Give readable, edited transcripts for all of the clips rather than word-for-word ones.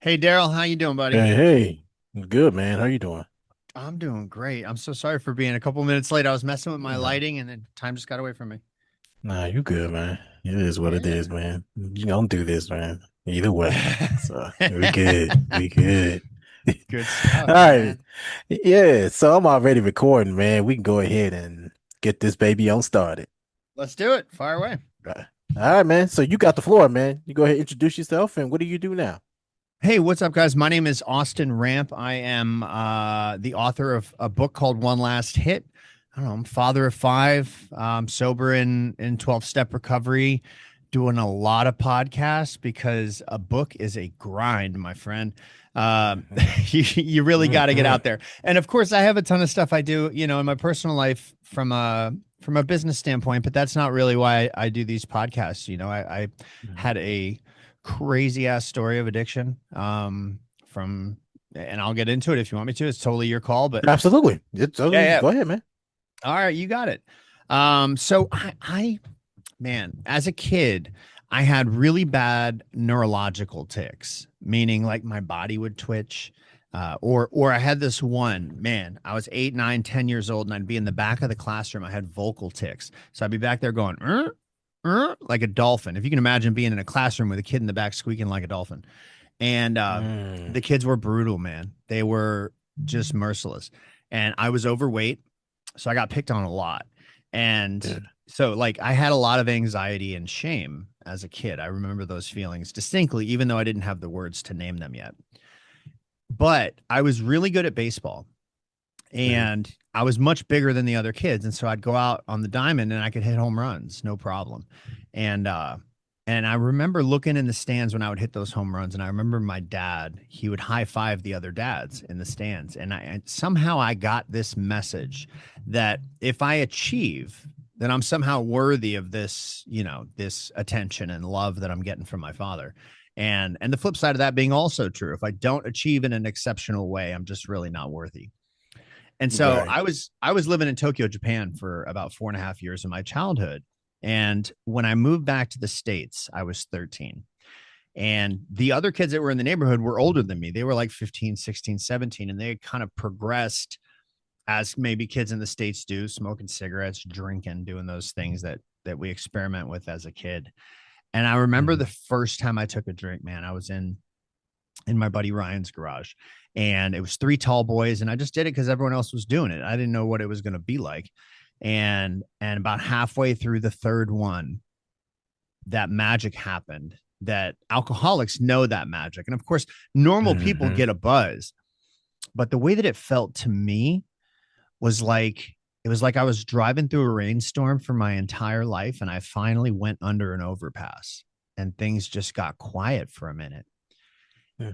Hey Daryl, how you doing, buddy? Hey, good man. How you doing? I'm doing great. I'm so sorry for being a couple minutes late. I was messing with my No, lighting and then time just got away from me. nah, you good, man. It is what it is, Yeah. man. You don't do this, man. Either way. So we good. We good. Good All stuff, right. man. Yeah, so I'm already recording, man. We can go ahead and get this baby on started. Let's do it. Fire away. Right. All right, man. So you got the floor, man. You go ahead and introduce yourself and what do you do now? Hey, what's up, guys? My name is Austin Ramp. I am the author of a book called One Last Hit. I don't know. I'm father of five, sober in 12-step recovery, doing a lot of podcasts because a book is a grind, my friend. Hmm. You really got to get Hmm. out there. And of course, I have a ton of stuff I do, in my personal life from a business standpoint, but that's not really why I do these podcasts. I had a crazy ass story of addiction from and I'll get into it if you want me to. It's totally your call, but Absolutely. It's yeah, totally yeah. go ahead, man. All right, you got it. So I man, as a kid, I had really bad neurological tics, meaning like my body would twitch. Or I had this one, man, I was 8, 9, 10 years old, and I'd be in the back of the classroom. I had vocal tics. So I'd be back there going, like a dolphin. If you can imagine being in a classroom with a kid in the back squeaking like a dolphin. And Mm. the kids were brutal, man. They were just merciless. And I was overweight, so I got picked on a lot. And Yeah. so like I had a lot of anxiety and shame as a kid. I remember those feelings distinctly, even though I didn't have the words to name them yet. But I was really good at baseball Mhm. and I was much bigger than the other kids. And so I'd go out on the diamond and I could hit home runs, no problem. And and I remember looking in the stands when I would hit those home runs. And I remember my dad, he would high five the other dads in the stands. And somehow I got this message that if I achieve, then I'm somehow worthy of this, this attention and love that I'm getting from my father. And the flip side of that being also true. If I don't achieve in an exceptional way, I'm just really not worthy. And so Right. I was living in Tokyo, Japan for about 4.5 years of my childhood. And when I moved back to the States, I was 13. And the other kids that were in the neighborhood were older than me. They were like 15, 16, 17, and they kind of progressed as maybe kids in the States do, smoking cigarettes, drinking, doing those things that we experiment with as a kid. And I remember Mhm. the first time I took a drink, man, I was in my buddy Ryan's garage. And it was three tall boys, and I just did it because everyone else was doing it. I didn't know what it was going to be like. And about halfway through the third one, that magic happened. That alcoholics know that magic. And of course, normal people Mhm. get a buzz. But the way that it felt to me was like it was like I was driving through a rainstorm for my entire life and I finally went under an overpass and things just got quiet for a minute Mhm.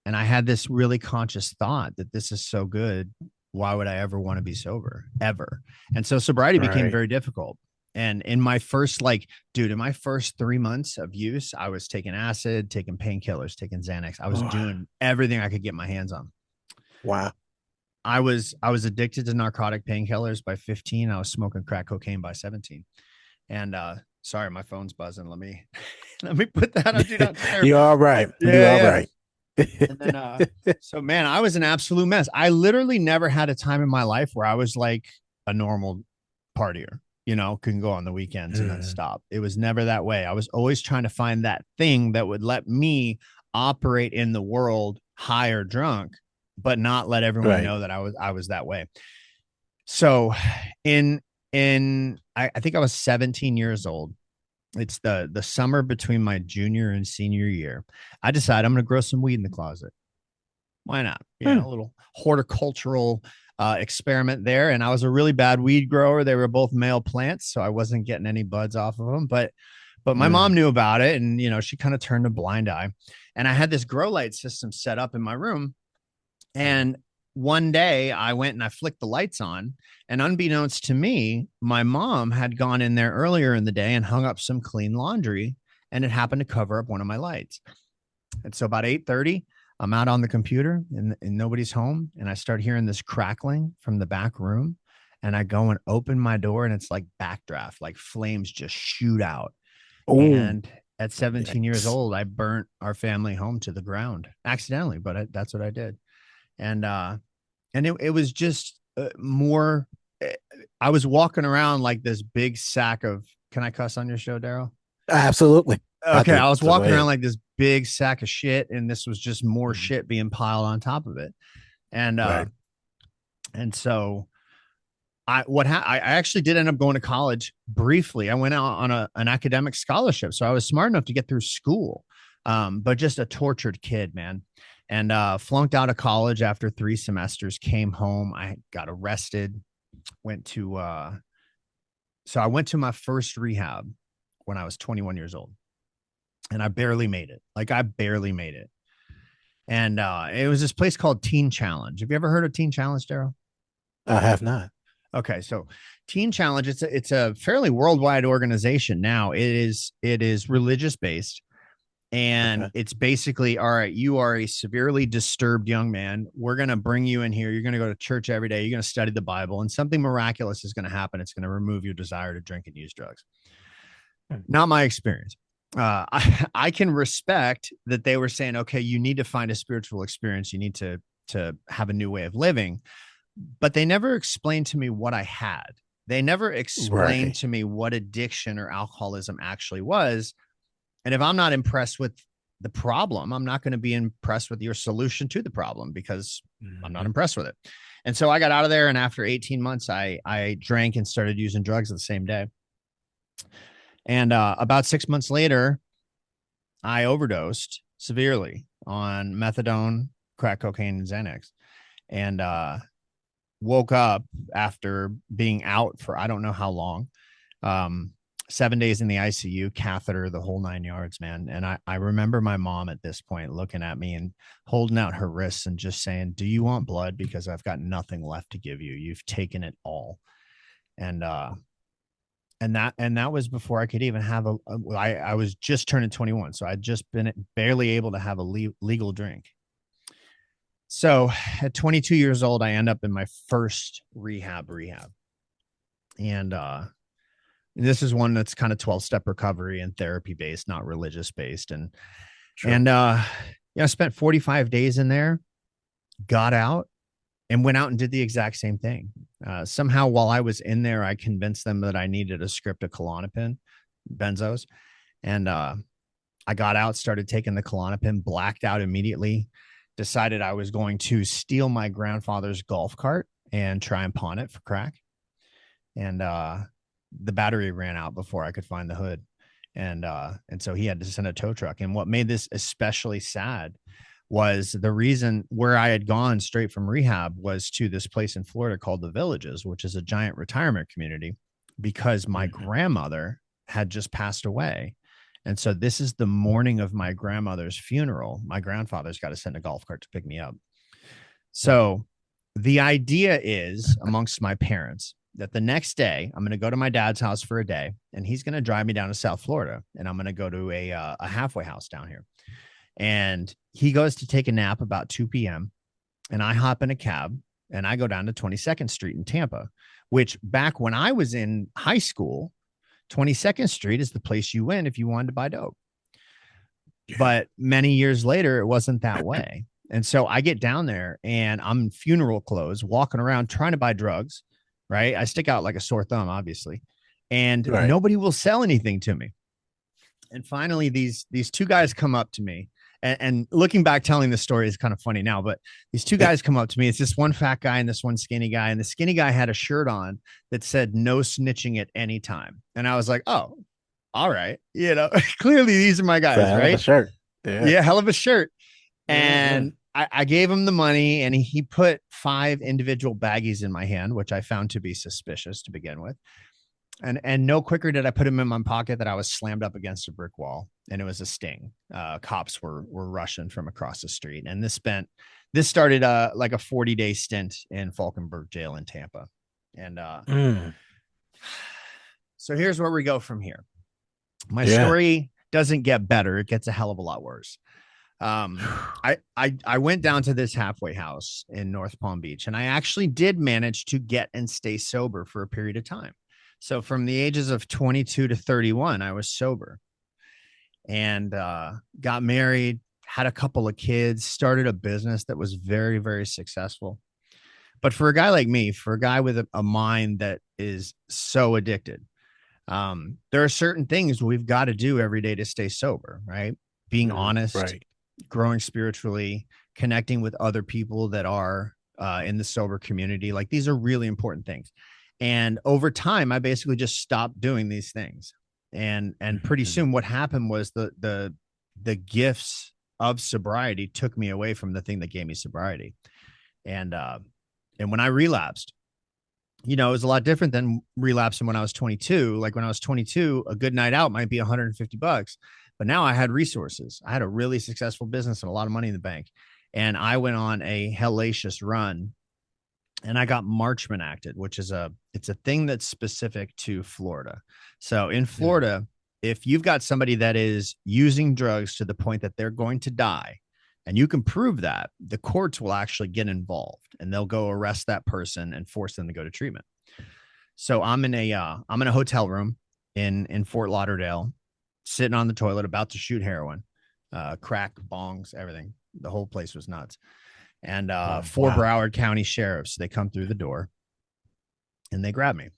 and I had this really conscious thought that this is so good. Why would I ever want to be sober ever? And so sobriety became Right. very difficult. And in my first, like, dude, in my first 3 months of use, I was taking acid, taking painkillers, taking Xanax. I was Oh, doing everything I could get my hands on. wow. I was addicted to narcotic painkillers by 15. I was smoking crack cocaine by 17. And sorry, my phone's buzzing. Let me let me put that on do not disturb. You all right. You Yeah, all yeah. right. And then so man, I was an absolute mess. I literally never had a time in my life where I was like a normal partier, can go on the weekends and then Mm. stop. It was never that way. I was always trying to find that thing that would let me operate in the world high or drunk, but not let everyone Right. know that I was that way. So in I think I was 17 years old. It's the summer between my junior and senior year. I decided I'm going to grow some weed in the closet. Why not? Hmm. A little horticultural experiment there. And I was a really bad weed grower. They were both male plants, so I wasn't getting any buds off of them. But my mom Mm. knew about it, and she kind of turned a blind eye. And I had this grow light system set up in my room, Mm. and one day I went and I flicked the lights on, and unbeknownst to me, my mom had gone in there earlier in the day and hung up some clean laundry, and it happened to cover up one of my lights. And so about 8:30, I'm out on the computer and nobody's home. And I start hearing this crackling from the back room. And I go and open my door and it's like backdraft, like flames just shoot out. Oh. And At 17 years Yikes. old, I burnt our family home to the ground accidentally, but that's what I did. And it was just more. eh, I was walking around like this big sack of. Can I cuss on your show, Daryl? Absolutely. I Okay, do. I was So go walking around ahead. like this big sack of shit, and this was just more Mhm. shit being piled on top of it. And Right. so I actually did end up going to college briefly. I went out on an academic scholarship, so I was smart enough to get through school, but just a tortured kid, man. And flunked out of college after 3 semesters. Came home. I got arrested. Went to so I went to my first rehab when I was 21 years old, and I barely made it. Like I barely made it. And it was this place called Teen Challenge. Have you ever heard of Teen Challenge, Daryl? I have not. Okay, so Teen Challenge, it's a fairly worldwide organization now. It is religious based, and Okay. it's basically, all right, you are a severely disturbed young man. We're going to bring you in here. You're going to go to church every day. You're going to study the Bible, and something miraculous is going to happen. It's going to remove your desire to drink and use drugs. Hmm. Not my experience. I can respect that they were saying, okay, you need to find a spiritual experience. You need to have a new way of living, but they never explained to me what I had. They never explained Right. to me what addiction or alcoholism actually was. And if I'm not impressed with the problem, I'm not going to be impressed with your solution to the problem because I'm not Mhm. impressed with it. And so I got out of there. And after 18 months, I drank and started using drugs the same day. And about 6 months later, I overdosed severely on methadone, crack cocaine, and Xanax. And woke up after being out for I don't know how long. Um, 7 days in the ICU, catheter, the whole 9 yards, man. And I remember my mom at this point looking at me and holding out her wrists and just saying, "Do you want blood? Because I've got nothing left to give you. You've taken it all." And that was before I could even have I was just turning 21, so I'd just been barely able to have a legal drink. So at 22 years old, I end up in my first rehab. And this is one that's kind of 12-step recovery and therapy based, not religious based. And Sure. yeah, I spent 45 days in there, got out, and went out and did the exact same thing. Somehow while I was in there, I convinced them that I needed a script of Klonopin, benzos. And I got out, started taking the Klonopin, blacked out immediately, decided I was going to steal my grandfather's golf cart and try and pawn it for crack. And the battery ran out before I could find the hood. And so he had to send a tow truck. And what made this especially sad was the reason where I had gone straight from rehab was to this place in Florida called the Villages, which is a giant retirement community, because my Mhm. grandmother had just passed away. And so this is the morning of my grandmother's funeral. My grandfather's got to send a golf cart to pick me up. So the idea is amongst my parents that the next day I'm going to go to my dad's house for a day, and he's going to drive me down to South Florida, and I'm going to go to a halfway house down here. And he goes to take a nap about 2 p.m. and I hop in a cab and I go down to 22nd Street in Tampa, which back when I was in high school, 22nd Street is the place you went if you wanted to buy dope. Yeah. But many years later, it wasn't that way. And so I get down there and I'm in funeral clothes, walking around trying to buy drugs, right? I stick out like a sore thumb, obviously, and Right. nobody will sell anything to me. And finally, these two guys come up to me. And looking back, telling the story is kind of funny now, but these two guys come up to me. It's this one fat guy and this one skinny guy. And the skinny guy had a shirt on that said "No snitching at any time." And I was like, "Oh, all right, clearly these are my It's a guys, hell of a right?" shirt. Yeah. Yeah, hell of a shirt. Hmm. And I gave him the money, and he put 5 individual baggies in my hand, which I found to be suspicious to begin with. And no quicker did I put him in my pocket that I was slammed up against a brick wall, and it was a sting. Cops were rushing from across the street, and this started like a 40-day stint in Falkenberg jail in Tampa. And Mm. so here's where we go from here. My Yeah. story doesn't get better; it gets a hell of a lot worse. I went down to this halfway house in North Palm Beach, and I actually did manage to get and stay sober for a period of time. So from the ages of 22 to 31, I was sober. and got married, had a couple of kids, started a business that was very, very successful. But for a guy like me, for a guy with a mind that is so addicted, there are certain things we've got to do every day to stay sober, right? Being honest, Right. growing spiritually, connecting with other people that are in the sober community. Like these are really important things. And over time, I basically just stopped doing these things. And pretty Mhm. soon, what happened was the gifts of sobriety took me away from the thing that gave me sobriety. And and when I relapsed, it was a lot different than relapsing when I was 22. Like when I was 22, a good night out might be $150, but now I had resources. I had a really successful business and a lot of money in the bank. And I went on a hellacious run and I got Marchman acted, which is it's a thing that's specific to Florida. So in Mm. Florida, if you've got somebody that is using drugs to the point that they're going to die, and you can prove that, the courts will actually get involved and they'll go arrest that person and force them to go to treatment. So I'm in a hotel room in Fort Lauderdale, sitting on the toilet, about to shoot heroin, crack, bongs, everything. The whole place was nuts. And four Wow. Broward County sheriffs, they come through the door and they grab me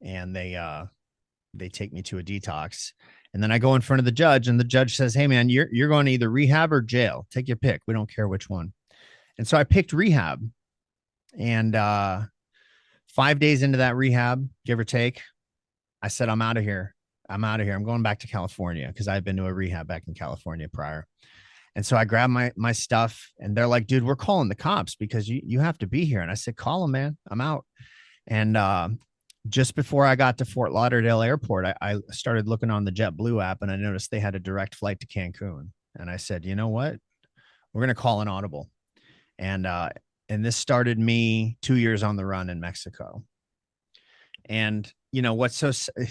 and they take me to a detox. And then I go in front of the judge, and the judge says, "Hey man, you're going to either rehab or jail. Take your pick. We don't care which one." And so I picked rehab. And 5 days into that rehab, give or take, I said, "I'm out of here. I'm out of here. I'm going back to California," because I've been to a rehab back in California prior. And so I grabbed my stuff, and they're like, "Dude, we're calling the cops because you have to be here." And I said, "Call them, man. I'm out." And just before I got to Fort Lauderdale Airport, I started looking on the JetBlue app, and I noticed they had a direct flight to Cancun. And I said, "You know what? We're going to call an audible." And and this started me 2 years on the run in Mexico. And what's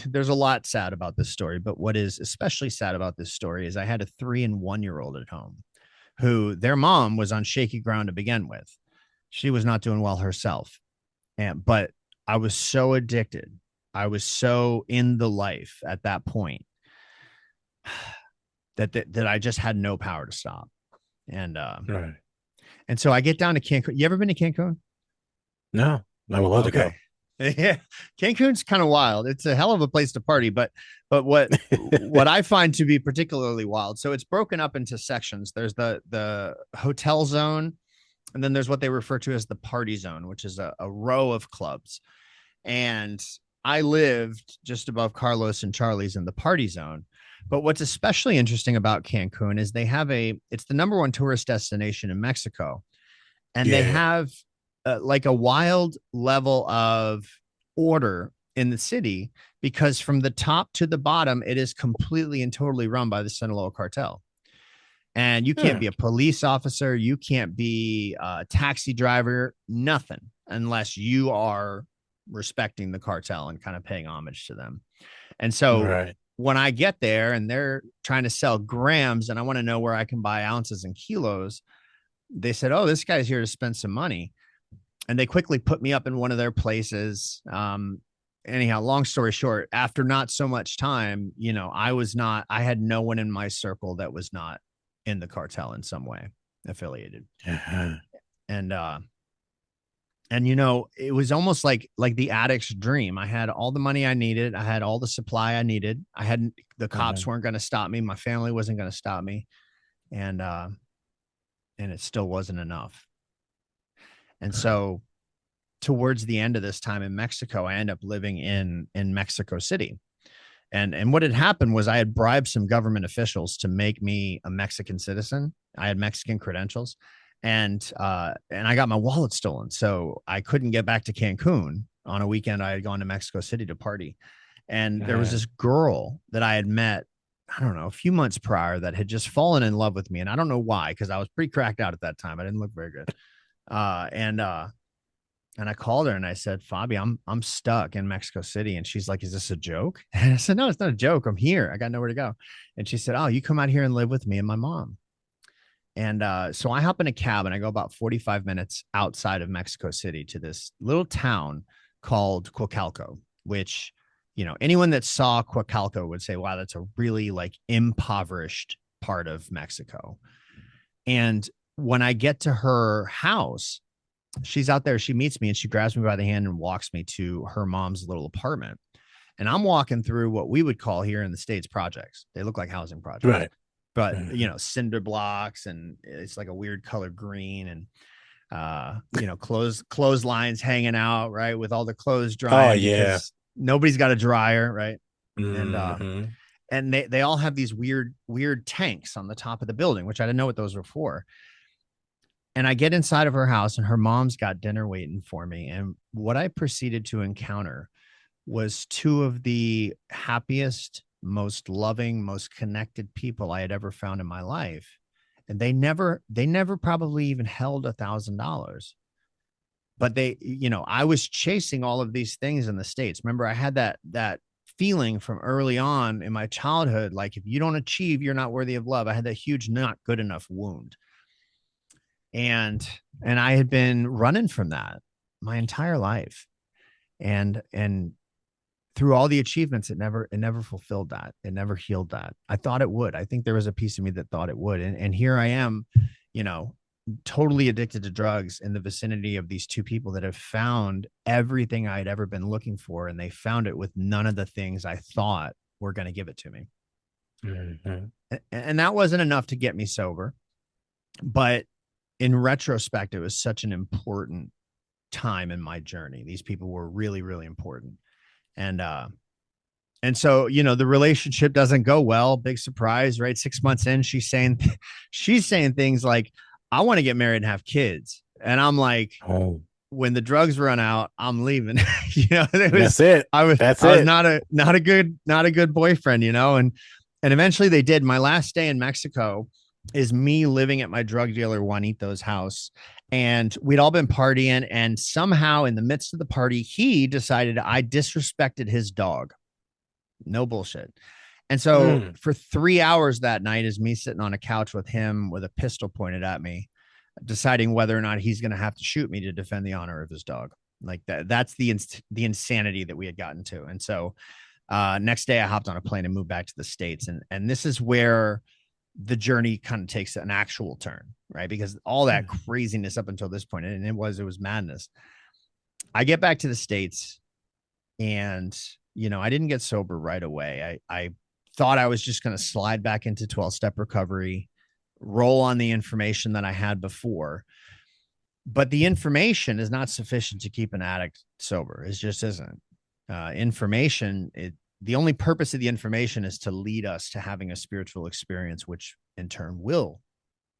there's a lot sad about this story, but what is especially sad about this story is I had a 3 and 1 year old at home who their mom was on shaky ground to begin with. She was not doing well herself. But I was so addicted. I was so in the life at that point that I just had no power to stop. And Right. and so I get down to Cancun. You ever been to Cancun? No, I would love to Okay. go. Yeah, Cancun's kind of wild. It's a hell of a place to party, but what I find to be particularly wild. So it's broken up into sections. There's the hotel zone, and then there's what they refer to as the party zone, which is a row of clubs. And I lived just above Carlos and Charlie's in the party zone. But what's especially interesting about Cancun is it's the number one tourist destination in Mexico. And they Yeah. have like a wild level of order in the city because from the top to the bottom, it is completely and totally run by the Sinaloa cartel. And you can't Hmm. be a police officer, you can't be a taxi driver, nothing unless you are respecting the cartel and kind of paying homage to them. And so Right. when I get there and they're trying to sell grams and I want to know where I can buy ounces and kilos, they said, "Oh, this guy's here to spend some money." And they quickly put me up in one of their places. Anyhow, long story short, after not so much time, I had no one in my circle that was not in the cartel in some way affiliated. Uh-huh. And it was almost like the addict's dream. I had all the money I needed. I had all the supply I needed. The cops Uh-huh. weren't going to stop me. My family wasn't going to stop me. And and it still wasn't enough. And so towards the end of this time in Mexico, I end up living in Mexico City. And what had happened was I had bribed some government officials to make me a Mexican citizen. I had Mexican credentials, and I got my wallet stolen, so I couldn't get back to Cancun on a weekend. I had gone to Mexico City to party, and there was Uh-huh. this girl that I had met. I don't know, a few months prior that had just fallen in love with me. And I don't know why, because I was pretty cracked out at that time. I didn't look very good. And I called her and I said, "Fabi, I'm stuck in Mexico City." And she's like, "Is this a joke?" And I said, "No, it's not a joke. I'm here. I got nowhere to go." And she said, "Oh, you come out here and live with me and my mom." And so I hop in a cab and I go about 45 minutes outside of Mexico City to this little town called Coacalco, which anyone that saw Coacalco would say, wow, that's a really like impoverished part of Mexico. And when I get to her house, she's out there, she meets me and she grabs me by the hand and walks me to her mom's little apartment. And I'm walking through what we would call here in the States projects. They look like housing projects, Right. but Mhm. cinder blocks, and it's like a weird color green, and clotheslines hanging out, right, with all the clothes Oh drying yeah. because nobody's got a dryer, right? And Hmm. they all have these weird tanks on the top of the building, which I didn't know what those were for. And I get inside of her house and her mom's got dinner waiting for me. And what I proceeded to encounter was two of the happiest, most loving, most connected people I had ever found in my life. And they never probably even held $1,000. But I was chasing all of these things in the States. Remember, I had that feeling from early on in my childhood, like if you don't achieve, you're not worthy of love. I had that huge not good enough wound. And I had been running from that my entire life. And through all the achievements, it never fulfilled that. It never healed that. I thought it would. I think there was a piece of me that thought it would. And here I am, you know, totally addicted to drugs in the vicinity of these two people that have found everything I had ever been looking for. And they found it with none of the things I thought were going to give it to me. Hmm. And that wasn't enough to get me sober. But in retrospect, it was such an important time in my journey. These people were really, really important. And so, the relationship doesn't go well. Big surprise, right? 6 months in, she's saying things like, I want to get married and have kids. And I'm like, Oh, when the drugs run out, I'm leaving. It was that's it. I was That's I was it. not a good boyfriend, and eventually they did. My last day in Mexico is me living at my drug dealer Juanito's house. And we'd all been partying, and somehow in the midst of the party, he decided I disrespected his dog. No bullshit. And so Mm. for 3 hours that night is me sitting on a couch with him with a pistol pointed at me, deciding whether or not he's going to have to shoot me to defend the honor of his dog. Like that's the insanity that we had gotten to. And so next day I hopped on a plane and moved back to the States. And this is where the journey kind of takes an actual turn, right? Because all that craziness up until this point, and it was madness. I get back to the States, and I didn't get sober right away. I thought I was just going to slide back into 12-step recovery, roll on the information that I had before. But the information is not sufficient to keep an addict sober. It just isn't. Information, the only purpose of the information is to lead us to having a spiritual experience, which in turn will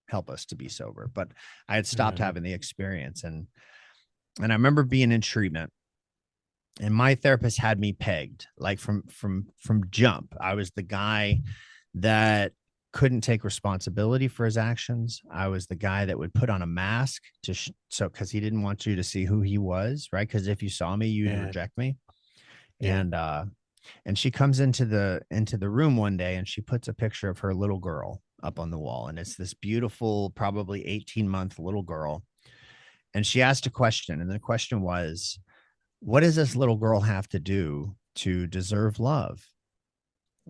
help us to be sober. But I had stopped Hmm. having the experience. And I remember being in treatment, and my therapist had me pegged, like from jump. I was the guy that couldn't take responsibility for his actions. I was the guy that would put on a mask because he didn't want you to see who he was, right? Because if you saw me, you'd Yeah. reject me. Yeah. And she comes into the room one day, and she puts a picture of her little girl up on the wall, and it's this beautiful, probably 18-month little girl. And she asked a question, and the question was, what does this little girl have to do to deserve love?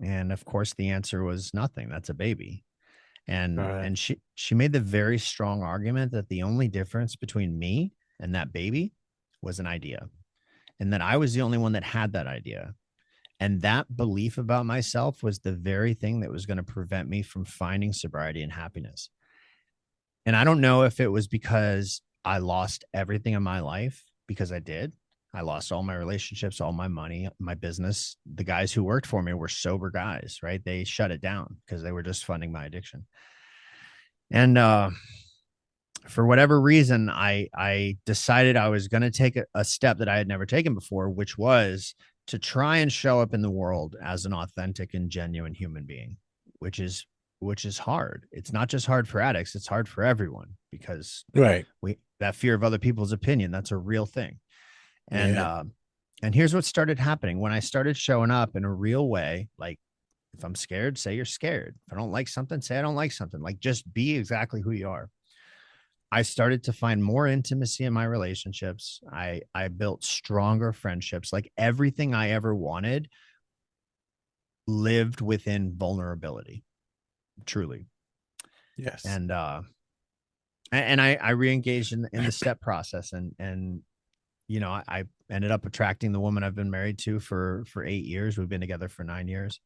And of course, the answer was nothing. That's a baby. All And right. and she made the very strong argument that the only difference between me and that baby was an idea, and that I was the only one that had that idea. And that belief about myself was the very thing that was going to prevent me from finding sobriety and happiness. And I don't know if it was because I lost everything in my life, because I did. I lost all my relationships, all my money, my business. The guys who worked for me were sober guys, right? They shut it down because they were just funding my addiction. And for whatever reason, I decided I was going to take a step that I had never taken before, which was to try and show up in the world as an authentic and genuine human being, which is which is hard. It's not just hard for addicts, it's hard for everyone, because Right. we that fear of other people's opinion, that's a real thing. And Yeah. and here's what started happening when I started showing up in a real way. Like, if I'm scared, say you're scared. If I don't like something, say I don't like something. Like, just be exactly who you are. I started to find more intimacy in my relationships. I built stronger friendships. Like everything I ever wanted lived within vulnerability, truly. Yes. And I reengaged in the step process, and I ended up attracting the woman I've been married to for 8 years. We've been together for 9 years.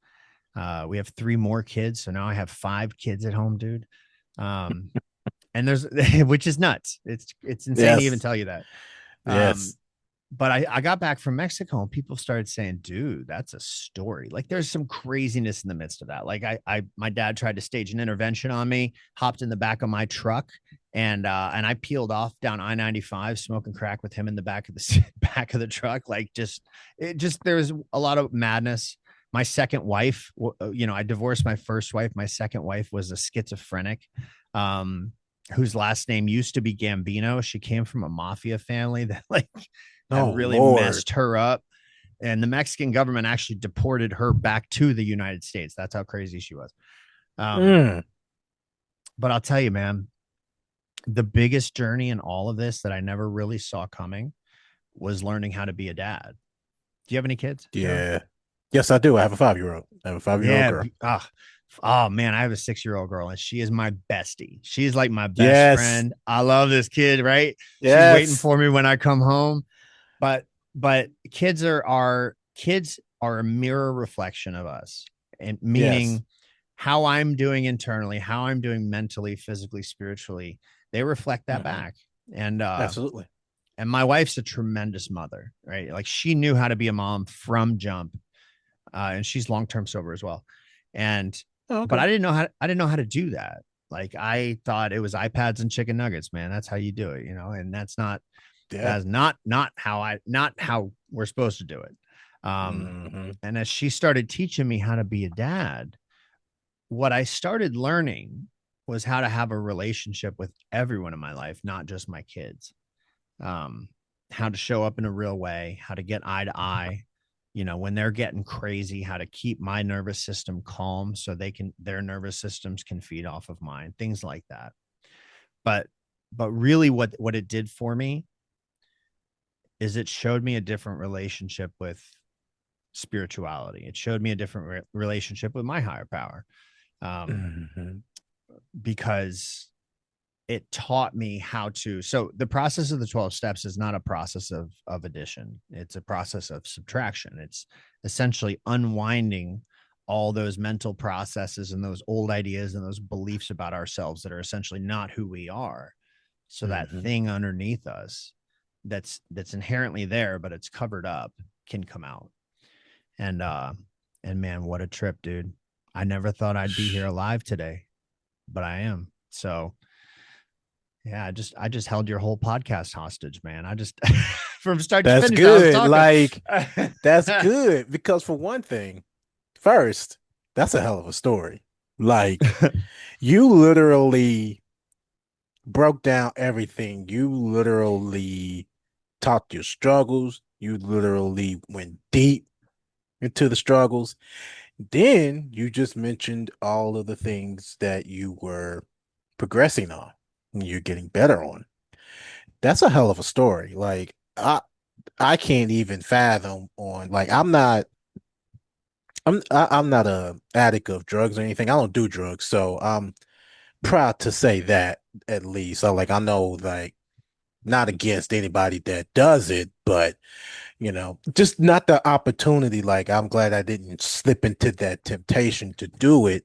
We have three more kids, so now I have five kids at home, dude. Um, and there's which is nuts. It's insane to even Yes. tell you that. Um, Yes. but I got back from Mexico and people started saying, dude, that's a story. Like there's some craziness in the midst of that. Like my dad tried to stage an intervention on me, hopped in the back of my truck and I peeled off down I-95 smoking crack with him in the back of the back of the truck. Like there's a lot of madness. My second wife, I divorced my first wife. My second wife was a schizophrenic. Um, whose last name used to be Gambino. She came from a mafia family that like had Oh really Lord. messed her up. And the Mexican government actually deported her back to the United States. That's how crazy she was. Um, Mm. but I'll tell you, man, the biggest journey in all of this that I never really saw coming was learning how to be a dad. Do you have any kids, Joe? Yeah. Yes, I do. I have a 5-year-old. I have a 5-year-old Yeah. girl. Oh man, I have a 6-year-old girl and she is my bestie. She's like my best Yes. friend. I love this kid, right? She's waiting Yes. for me when I come home. But kids are a mirror reflection of us, and Yes. meaning how I'm doing internally, how I'm doing mentally, physically, spiritually, they reflect that Hmm. back. And Absolutely. my wife's a tremendous mother, right? Like she knew how to be a mom from jump, and she's long term sober as well. And Oh, but okay. I didn't know how to do that. Like I thought it was iPads and chicken nuggets, man. That's how you do it, and Yeah. that's not how we're supposed to do it. Um, Hmm. and as she started teaching me how to be a dad, what I started learning was how to have a relationship with everyone in my life, not just my kids. Um, how to show up in a real way, how to get eye to eye, when they're getting crazy, how to keep my nervous system calm so their nervous systems can feed off of mine, things like that. But really what it did for me is it showed me a different relationship with spirituality. It showed me a different relationship with my higher power, um, Hmm. because it taught me how to. So the process of the 12 steps is not a process of addition. It's a process of subtraction. It's essentially unwinding all those mental processes and those old ideas and those beliefs about ourselves that are essentially not who we are. So that Hmm. thing underneath us that's inherently there but it's covered up can come out. And man, what a trip, dude. I never thought I'd be here alive today, but I am. So yeah, I just held your whole podcast hostage, man. I just from start to That's finish, I was good. talking. Like, that's good because for one thing, first, that's a hell of a story. Like, you literally broke down everything. You literally talked your struggles. You literally went deep into the struggles. Then you just mentioned all of the things that you were progressing on, you're getting better on. That's a hell of a story. Like, I can't even fathom on, like, I'm not a addict of drugs or anything. I don't do drugs, so I'm proud to say that at least. So like I know, like, not against anybody that does it, but just not the opportunity. Like, I'm glad I didn't slip into that temptation to do it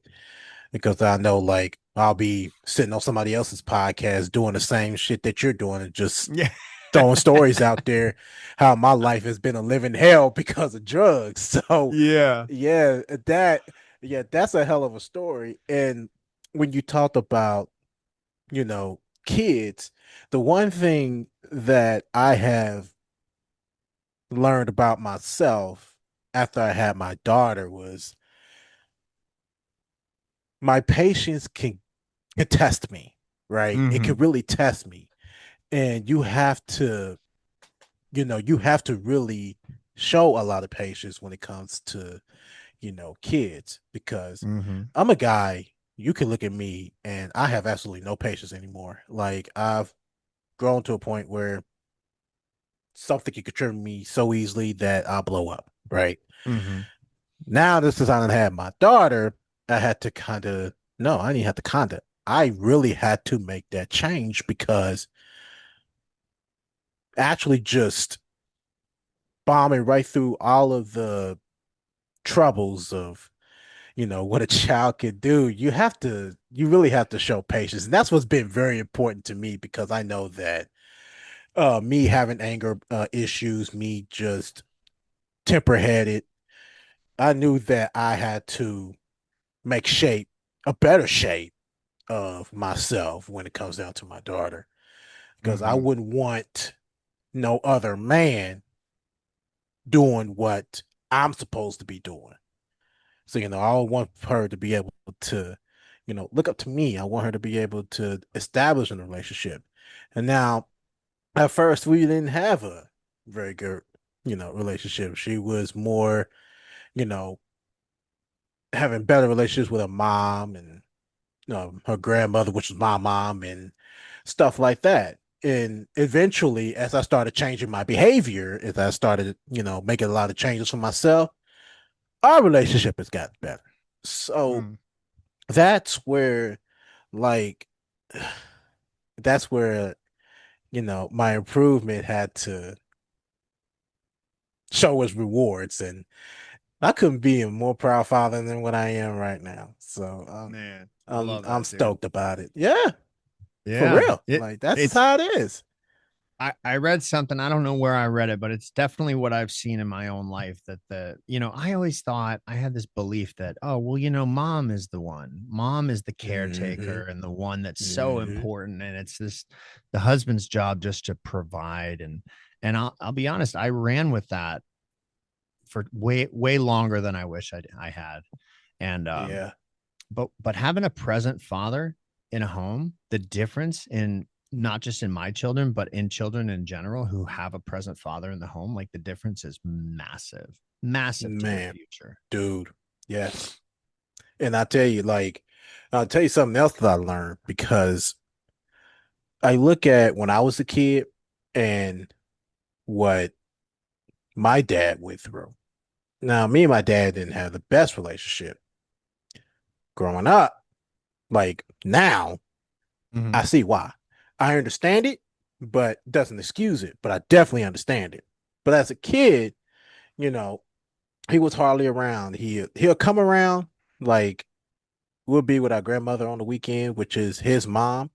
because I know, like, I'll be sitting on somebody else's podcast doing the same shit that you're doing and just Yeah. throwing stories out there how my life has been a living hell because of drugs. So Yeah. yeah, that's a hell of a story. And when you talked about, kids, the one thing that I have learned about myself after I had my daughter was my patience can test me, right? It can Mm-hmm. really test me. And you have to really show a lot of patience when it comes to, kids, because Mm-hmm. I'm a guy. you can look at me and I have absolutely no patience anymore. Like I've grown to a point where something can trigger me so easily that I'll blow up, right? Mm-hmm. Now this is how I had my daughter, I had to kind of no, I didn't have to kind of. I really had to make that change because actually just bombing right through all of the troubles of what a child can do, you really have to show patience. And that's what's been very important to me because I know that me having anger issues, me just temper headed, I knew that I had to make a better shape of myself when it comes down to my daughter. Because I Mm-hmm. wouldn't want no other man doing what I'm supposed to be doing. So, I want her to be able to, look up to me. I want her to be able to establish a relationship. And now, at first, we didn't have a very good, relationship. She was more, you know, having better relationships with her mom and her grandmother, which was my mom, and stuff like that. And eventually, as I started changing my behavior, as I started, making a lot of changes for myself, our relationship has gotten better. So Mm. that's where, like, that's where, my improvement had to show its rewards. And I couldn't be a more proud father than what I am right now. So Man, I I'm love I'm that, dude. stoked about it. Yeah, for Yeah. real. It Like that's it's how it is. I read something, I don't know where I read it, but it's definitely what I've seen in my own life that I always thought I had this belief that, oh, well, mom is the one. Mom is the Hmm. caretaker and the one that's so Hmm. important. And it's the husband's job just to provide. And I'll be honest, I ran with that for way, way longer than I wish I had. And Yeah. but having a present father in a home, the difference in not just in my children, but in children in general who have a present father in the home, like the difference is massive, massive to their Man, future. dude. Yes. And I'll tell you something else that I learned because I look at when I was a kid and what my dad went through. Now, me and my dad didn't have the best relationship growing up. Like now, I Mhm. see why. I understand it, but doesn't excuse it. But I definitely understand it. But as a kid, you know, he was hardly around. He'll come around, like we'll be with our grandmother on the weekend, which is his mom,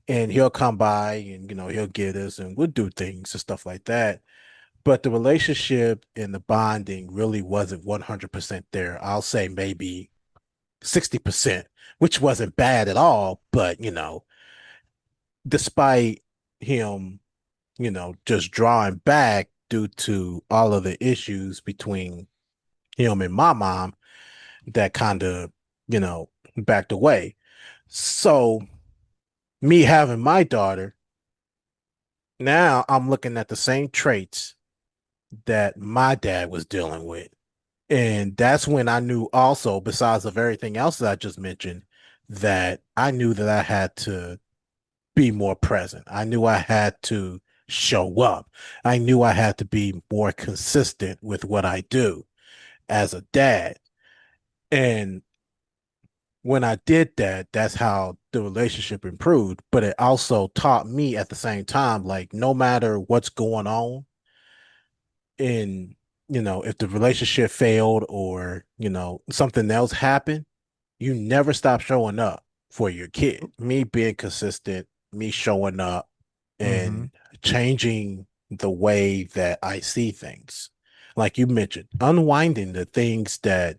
and he'll come by and he'll get us and we'll do things and stuff like that. But the relationship and the bonding really wasn't 100% there. I'll say maybe 60%, which wasn't bad at all. But, despite him, just drawing back due to all of the issues between him and my mom, that kind of, backed away. So, me having my daughter, now I'm looking at the same traits that my dad was dealing with. And that's when I knew also, besides of everything else that I just mentioned, that I knew that I had to be more present. I knew I had to show up. I knew I had to be more consistent with what I do as a dad. And when I did that, that's how the relationship improved. But it also taught me at the same time, like, no matter what's going on, in if the relationship failed or something else happened, you never stop showing up for your kid. Me being consistent, me showing up Mhm. and changing the way that I see things, like you mentioned, unwinding the things that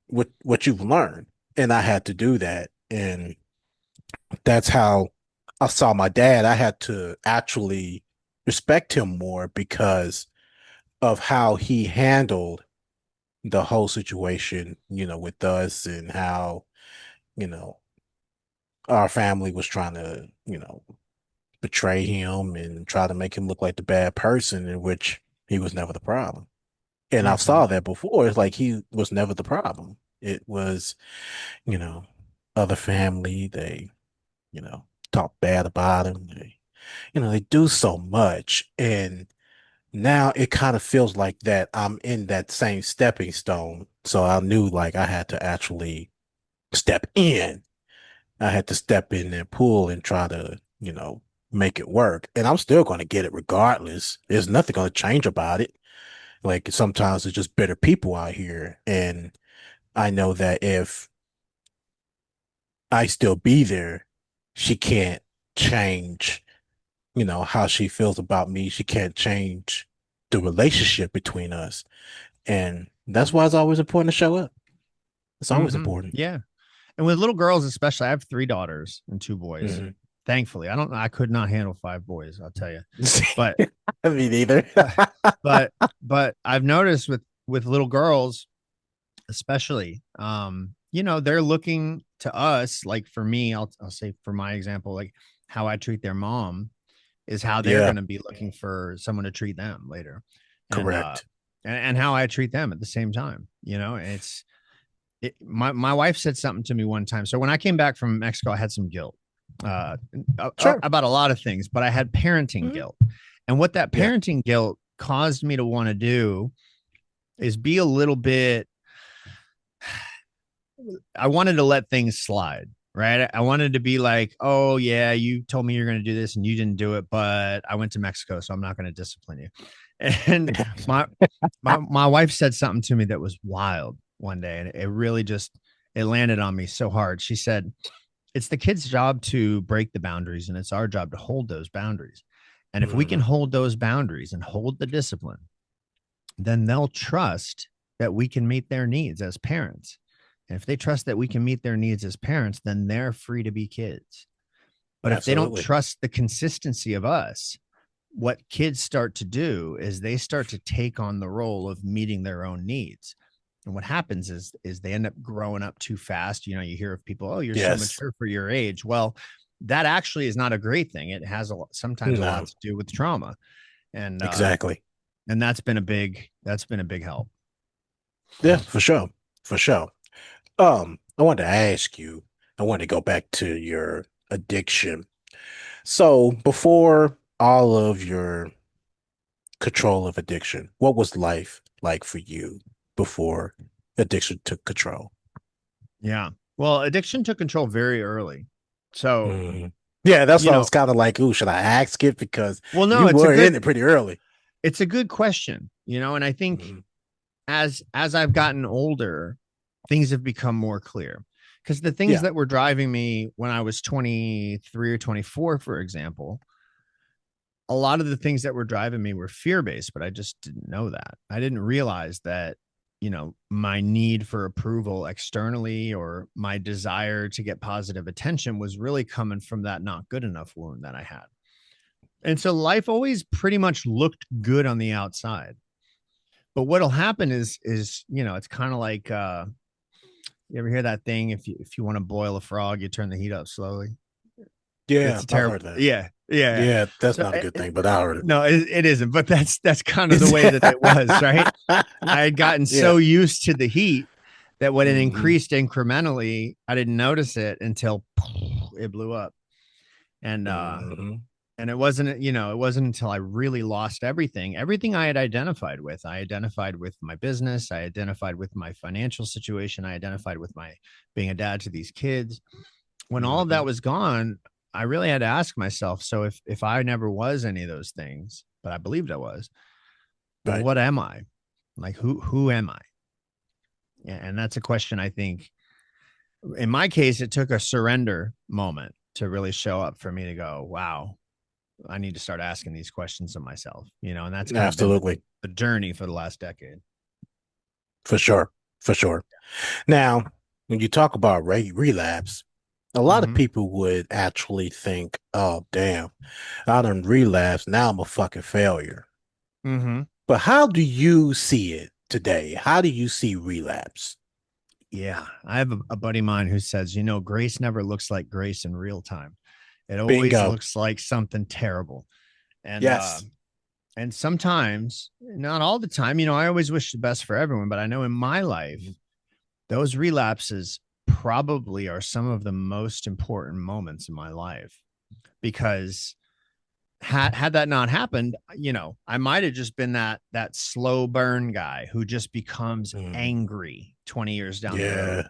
what you've learned. And I had to do that, and that's how I saw my dad. I had to actually respect him more because of how he handled the whole situation, with us, and how, you know, our family was trying to, betray him and try to make him look like the bad person, in which he was never the problem. And I've Mhm. saw that before. It's like he was never the problem. It was, you know. other family. They, you know, talk bad about him. They do so much. And now it kind of feels like that I'm in that same stepping stone. So I knew like I had to actually step in. I had to step in and pull and try to, make it work. And I'm still going to get it regardless. There's nothing going to change about it. Like sometimes it's just bitter people out here. And I know that if I still be there, she can't change, how she feels about me. She can't change the relationship between us. And that's why it's always important to show up. It's always important. Yeah. And with little girls, especially, I have 3 daughters and 2 boys. Mhm. Thankfully, I could not handle 5 boys, I'll tell you. But, Me neither. but, but I've noticed with little girls, especially, they're looking to us. Like for me, I'll say for my example, like how I treat their mom is how they're Yeah, going to be looking for someone to treat them later, and correct. and how I treat them at the same time. My wife said something to me one time. So when I came back from Mexico, I had some guilt uh, Sure. about a lot of things, but I had parenting Mhm. guilt. And what that Yeah. parenting guilt caused me to want to do is be a little bit, I wanted to let things slide. Right. I wanted to be like, oh, yeah, you told me you're going to do this and you didn't do it, but I went to Mexico, so I'm not going to discipline you. And my, my wife said something to me that was wild one day, and it really just it landed on me so hard. She said, "It's the kid's job to break the boundaries, and it's our job to hold those boundaries. And if we can Mhm. hold those boundaries and hold the discipline, then they'll trust that we can meet their needs as parents. And if they trust that we can meet their needs as parents, then they're free to be kids. But if they don't Absolutely. trust the consistency of us, what kids start to do is they start to take on the role of meeting their own needs. And what happens is they end up growing up too fast. You hear of people, oh, you're so Yes. mature for your age. Well, that actually is not a great thing. It has sometimes a lot No, to do with trauma, and exactly. that's been a big help. Yeah, for sure. For sure. I wanted to ask you, I want to go back to your addiction. So before all of your control of addiction, what was life like for you before addiction took control? Yeah. Well, addiction took control very early. So, Mhm. Yeah, that's you why I know, was kind of like, ooh, should I ask it? Because well, no, you were in it pretty early. it's a good question, and I think Mhm. as I've gotten older, things have become more clear. Because the things Yeah. that were driving me when I was 23 or 24, for example, a lot of the things that were driving me were fear based, but I just didn't know that. I didn't realize that, my need for approval externally or my desire to get positive attention was really coming from that not good enough wound that I had. And so life always pretty much looked good on the outside. But what'll happen is, it's kind of like you ever hear that thing? If you want to boil a frog, you turn the heat up slowly. It's Yeah, a I've terrible. heard that. Yeah, yeah. Yeah, that's So not a good thing, but I heard no, it isn't. But that's kind of the way that it. it was, right? I had gotten Yeah. so used to the heat that when it Hmm. increased incrementally, I didn't notice it until it blew up. And Hmm. it wasn't until I really lost everything I had identified with. I identified with my business, I identified with my financial situation, I identified with my being a dad to these kids. When all of that Hmm. was gone, I really had to ask myself, so if I never was any of those things, but I believed I was, well, Right. what am I? Like who am I? And that's a question I think in my case it took a surrender moment to really show up for me to go, wow, I need to start asking these questions of myself, and that's kind of been Absolutely. the journey for the last decade. For sure. For sure. Now, when you talk about relapse, a lot of Mm-hmm. people would actually think, oh, damn, I done relapsed. Now I'm a fucking failure. Mm-hmm. But how do you see it today? How do you see relapse? Yeah. I have a buddy of mine who says, grace never looks like grace in real time. It always Bingo. looks like something terrible. And Yes. and sometimes, not all the time, I always wish the best for everyone, but I know in my life, Mhm. those relapses probably are some of the most important moments in my life, because had that not happened, I might have just been that slow burn guy who just becomes Mm, angry 20 years down the road. yeah.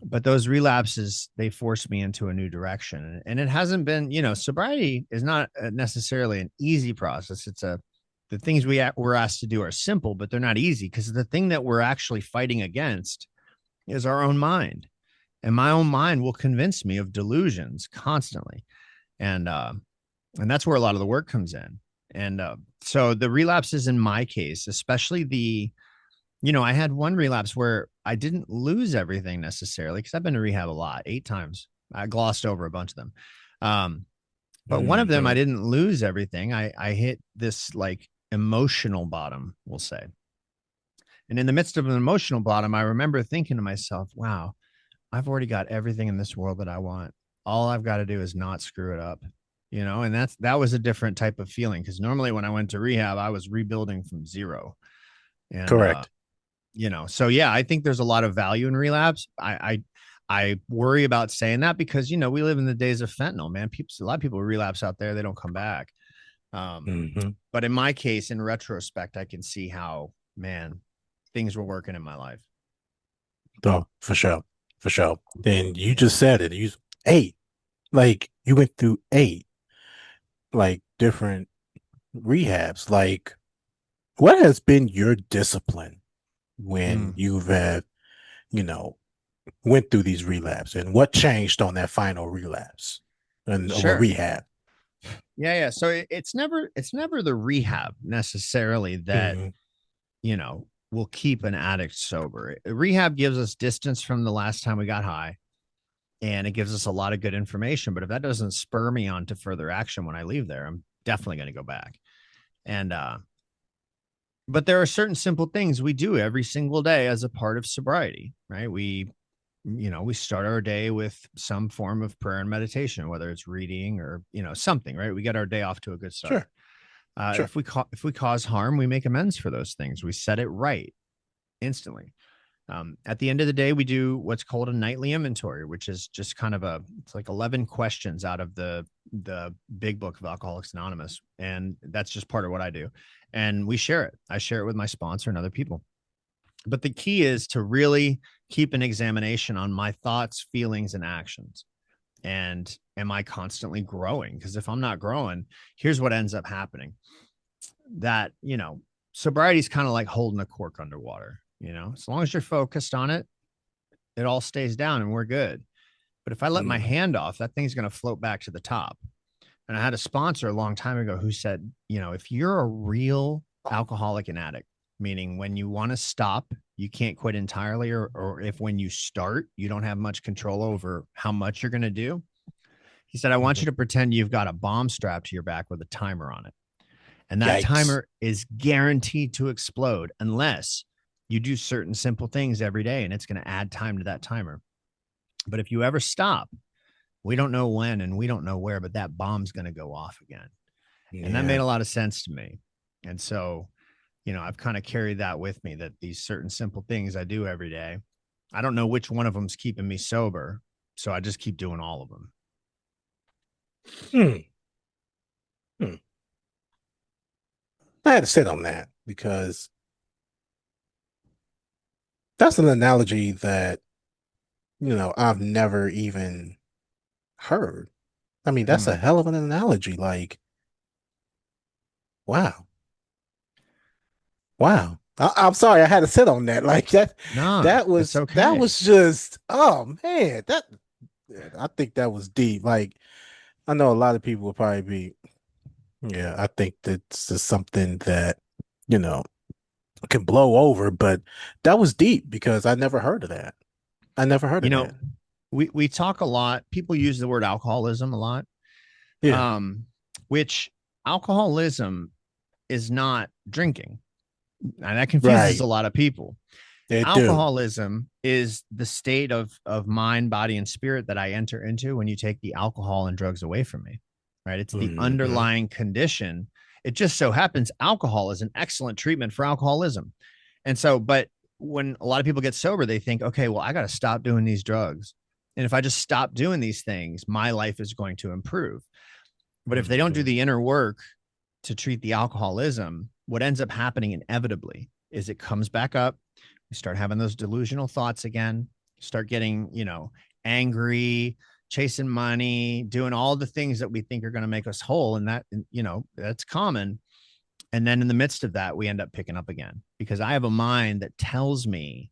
But those relapses, they forced me into a new direction. And it hasn't been, sobriety is not necessarily an easy process. The things we're asked to do are simple, but they're not easy, because the thing that we're actually fighting against is our own mind. And my own mind will convince me of delusions constantly. And that's where a lot of the work comes in. And so the relapses in my case, especially I had one relapse where I didn't lose everything necessarily, because I've been to rehab a lot, 8 times. I glossed over a bunch of them. But one of them, I Hmm. didn't lose everything. I hit this like emotional bottom, we'll say. And in the midst of an emotional bottom, I remember thinking to myself, wow, I've already got everything in this world that I want. All I've got to do is not screw it up, and that was a different type of feeling, because normally when I went to rehab, I was rebuilding from zero. And Correct. so yeah, I think there's a lot of value in relapse. I worry about saying that because we live in the days of fentanyl, man. A lot of people relapse out there, they don't come back. Um, Hmm. but in my case, in retrospect, I can see how, man, things were working in my life. Oh, for sure. For sure. And you just said it. You eight. Like you went through eight like different rehabs. Like what has been your discipline when Mm, you've had, you know, went through these relapse and what changed on that final relapse and or sure. rehab? Yeah. So it's never the rehab necessarily that Hmm. will keep an addict sober. Rehab gives us distance from the last time we got high, and it gives us a lot of good information. But if that doesn't spur me on to further action when I leave there, I'm definitely going to go back. And but there are certain simple things we do every single day as a part of sobriety, right? We start our day with some form of prayer and meditation, whether it's reading or something, right? We get our day off to a good start. Sure. Sure. If we cause harm, we make amends for those things. We set it right instantly. At the end of the day, we do what's called a nightly inventory, which is just kind of it's like 11 questions out of the big book of Alcoholics Anonymous. And that's just part of what I do. And we share it. I share it with my sponsor and other people. But the key is to really keep an examination on my thoughts, feelings, and actions. And am I constantly growing? Because if I'm not growing, here's what ends up happening: that, sobriety is kind of like holding a cork underwater. As long as you're focused on it, it all stays down and we're good. But if I let my Mm. hand off, that thing's going to float back to the top. And I had a sponsor a long time ago who said, if you're a real alcoholic and addict, meaning when you want to stop, you can't quit entirely, or if when you start, you don't have much control over how much you're going to do. He said, I want you Mhm. to pretend you've got a bomb strapped to your back with a timer on it. And that Yikes. timer is guaranteed to explode unless you do certain simple things every day, and it's going to add time to that timer. But if you ever stop, we don't know when and we don't know where, but that bomb's going to go off again. And that made Yeah. a lot of sense to me. And so, I've kind of carried that with me, that these certain simple things I do every day, I don't know which one of them's keeping me sober. So I just keep doing all of them. Hmm. Hmm. I had to sit on that because that's an analogy that, I've never even heard. I mean, that's a Hmm. hell of an analogy. Like, wow. Wow. I'm sorry, I had to sit on that. Like that, Nah, that it's was that okay. was just, oh man, I think that was deep. Like, I know a lot of people will probably be, yeah, I think that's just something that, you know, can blow over, but that was deep because I never heard of that. I never heard You of know, that. we talk a lot. People use the word alcoholism a lot, Yeah. um, which alcoholism is not drinking. And that confuses Right. a lot of people. They do. Alcoholism is the state of mind, body, and spirit that I enter into when you take the alcohol and drugs away from me. Right? It's the Hmm. underlying condition. It just so happens alcohol is an excellent treatment for alcoholism. And so, but when a lot of people get sober, they think, okay, well, I got to stop doing these drugs. And if I just stop doing these things, my life is going to improve. But if they don't do Mhm. the inner work to treat the alcoholism, what ends up happening inevitably is it comes back up. We start having those delusional thoughts again, start getting, angry, chasing money, doing all the things that we think are going to make us whole. And that, that's common. And then in the midst of that, we end up picking up again because I have a mind that tells me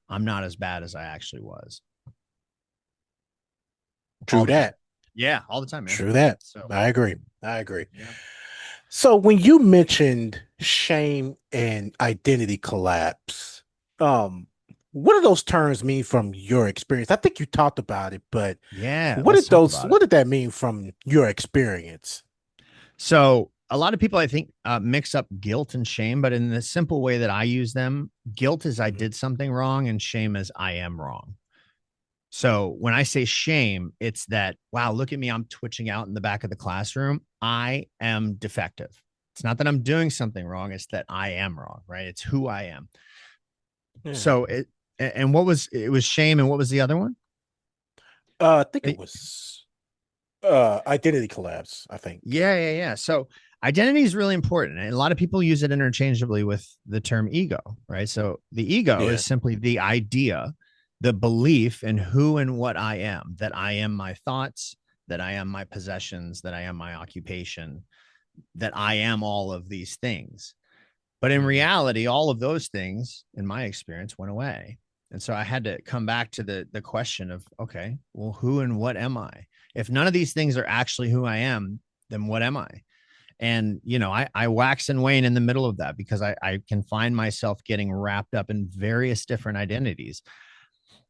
I'm not as bad as I actually was all True the time. that. Yeah, all the time, man. True that. So, I agree. I agree. yeah. So when you mentioned shame and identity collapse, um, what do those terms mean from your experience? I think you talked about it, but Yeah, let's talk about it. what did that mean from your experience? So, a lot of people, I think, mix up guilt and shame, but in the simple way that I use them, guilt is I Mhm. did something wrong, and shame is I am wrong. So, when I say shame, it's that, wow, look at me, I'm twitching out in the back of the classroom. I am defective. It's not that I'm doing something wrong, it's that I am wrong, right? It's who I am. Yeah. So, and what was it was shame, and what was the other one? I think it Eh, was identity collapse, I think. yeah. So identity is really important. And a lot of people use it interchangeably with the term ego, right? So the ego Yeah. is simply the idea, the belief in who and what I am, that I am my thoughts, that I am my possessions, that I am my occupation, that I am all of these things. But in Mhm. reality, all of those things, in my experience, went away. And so I had to come back to the question of, okay, well, who and what am I? If none of these things are actually who I am, then what am I? And I wax and wane in the middle of that because I can find myself getting wrapped up in various different identities.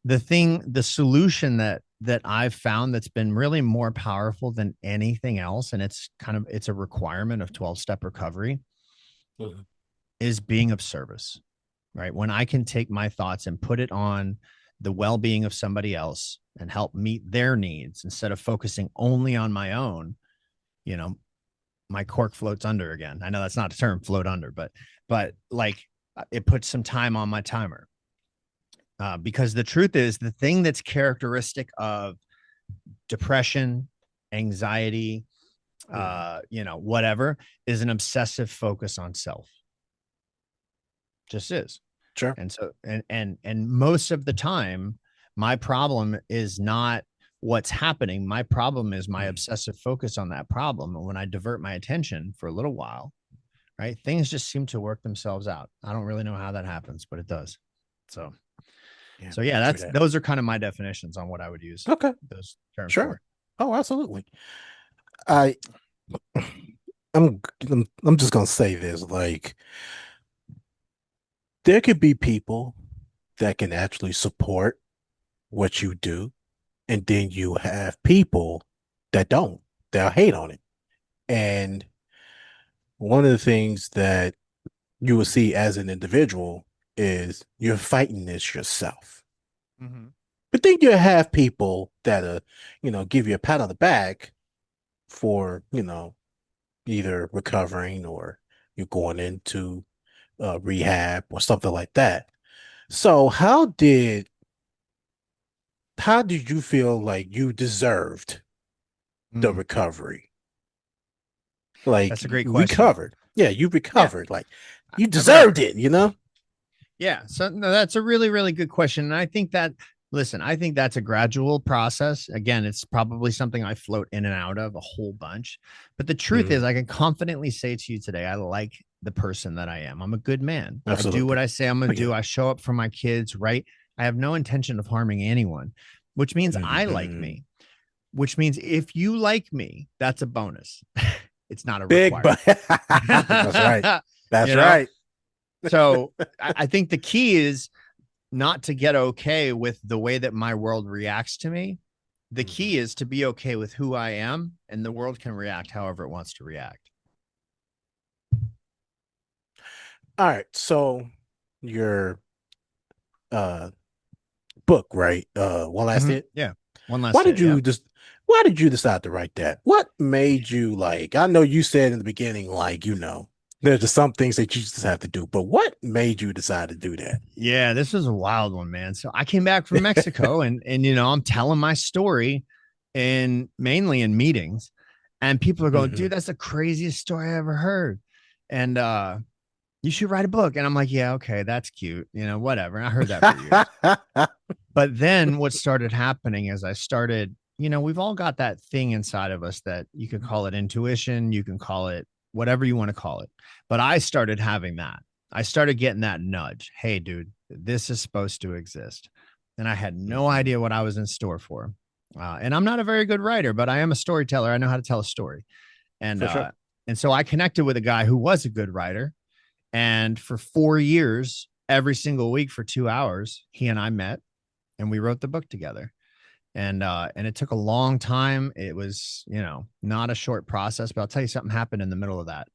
The solution that I've found that's been really more powerful than anything else, and it's a requirement of 12-step recovery, Mhm. is being of service, right? When I can take my thoughts and put it on the well-being of somebody else and help meet their needs instead of focusing only on my own, you know, my cork floats under again. I know that's not a term, float under, but like it puts some time on my timer. Because the truth is, the thing that's characteristic of depression, anxiety, Mhm. whatever, is an obsessive focus on self. Just is. Sure. And so and most of the time, my problem is not what's happening. My problem is my Mhm. obsessive focus on that problem. And when I divert my attention for a little while, right, things just seem to work themselves out. I don't really know how that happens, but it does. So Yeah. so yeah, True that's that. those are kind of my definitions on what I would use Okay. those terms Sure. for. Oh, absolutely. I I'm just gonna say this, like there could be people that can actually support what you do, and then you have people that don't. They'll hate on it. And one of the things that you will see as an individual is you're fighting this yourself. Mm-hmm. But then you have people that give you a pat on the back for, either recovering or you're going into rehab or something like that. So how did you feel like you deserved the Mm, recovery? Like that's a great you question. recovered. Yeah, you Yeah, recovered. Like you right. deserved it? Yeah. So no, that's a really, really good question. And I think that, listen, I think that's a gradual process. Again, it's probably something I float in and out of a whole bunch. But the truth Mhm. is, I can confidently say to you today, I like the person that I am. I'm a good man. I do what Absolutely. I say I'm going Oh, to yeah. do. I show up for my kids, right? I have no intention of harming anyone, which means I like Mhm. me, which means if you like me, that's a bonus. It's not a Big requirement. but that's right. That's you know? right. So I think the key is not to get okay with the way that my world reacts to me. The Mhm. key is to be okay with who I am, and the world can react however it wants to react. All right. So your uh book, right? One last Mm-hmm. hit. Yeah. One last Why did hit. Yeah. you just why did you decide to write that? What made you like I know you said in the beginning, like, There's just some things that you just have to do. But what made you decide to do Yeah, this was a wild one, man. So I came back from that? Mexico and I'm telling my story in mainly in meetings, and people are going, Hmm. dude, that's the craziest story I ever heard. And you should write a book. And I'm like, yeah, okay, that's cute. Whatever. I heard that for years. But then what started happening is I started, we've all got that thing inside of us that you can call it intuition, you can call it whatever you want to call it. But I started having that. I started getting that nudge. Hey, dude, this is supposed to exist. And I had no Hmm. idea what I was in store for. And I'm not a very good writer, but I am a storyteller. I know how to tell a story. And For sure. so I connected with a guy who was a good writer. And for 4 years, every single week for 2 hours, he and I met and we wrote the book together. And it took a long time. It was, not a short process, but I'll tell you something happened in the middle of that